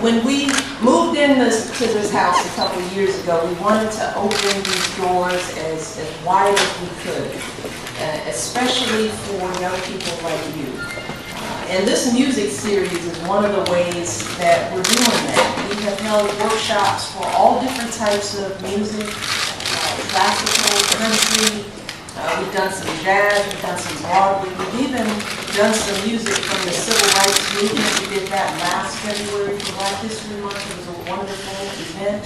When we moved to this house a couple of years ago, we wanted to open these doors as wide as we could, especially for young people like you. And this music series is one of the ways that we're doing that. We have held workshops for all different types of music, classical, country. We've done some jazz, we've done some Broadway, we've even done some music from the Civil Rights Movement. We did that last February for Black History Month. It was a wonderful event.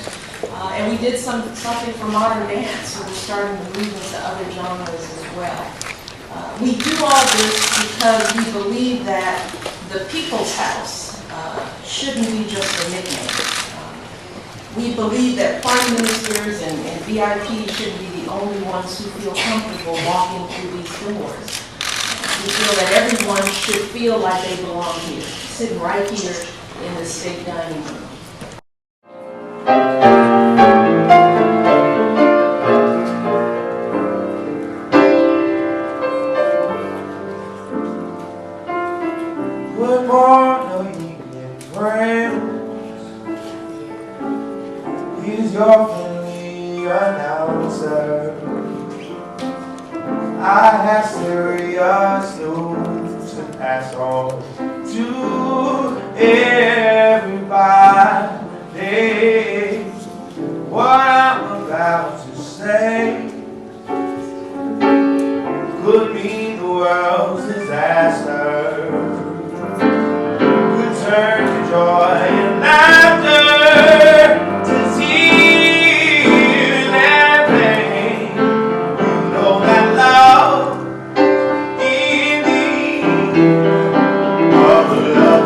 And we did something for modern dance, so we're starting to move into other genres as well. We do all this because we believe that the People's House shouldn't be just a nickname. We believe that prime ministers and VIPs shouldn't be the only ones who feel comfortable walking through these doors. We feel that everyone should feel like they belong here, sitting right here in the state dining room. Good morning, friends. He's your friendly announcer. I have serious news to pass on to everybody. What I'm about to say could mean the world's disaster. Could turn to joy and laughter, to tears and pain. You know that love in the of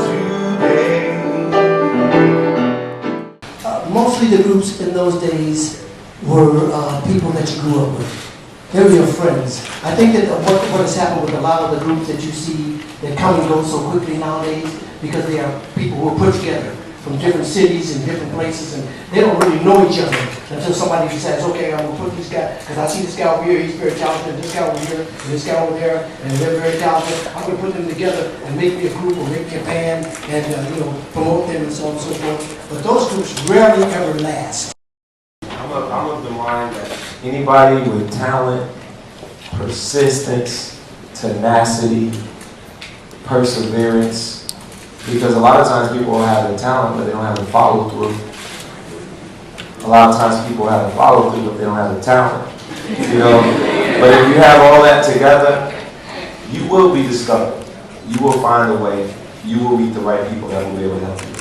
today. Mostly the groups in those days were people that you grew up with. They were your friends. I think that what has happened with a lot of the groups that you see that come and go so quickly nowadays, because they are people who are put together from different cities and different places, and they don't really know each other until somebody decides, okay, I'm going to put this guy, because I see this guy over here, he's very talented, this guy over here, and this guy over there, and they're very talented. I'm going to put them together and make me a group or make me a band and promote them and so on and so forth. But those groups rarely ever last. I'm of the mind that anybody with talent, persistence, tenacity, perseverance, because a lot of times people will have the talent but they don't have the follow through. A lot of times people have the follow through but they don't have the talent. But if you have all that together, you will be discovered. You will find a way. You will meet the right people that will be able to help you.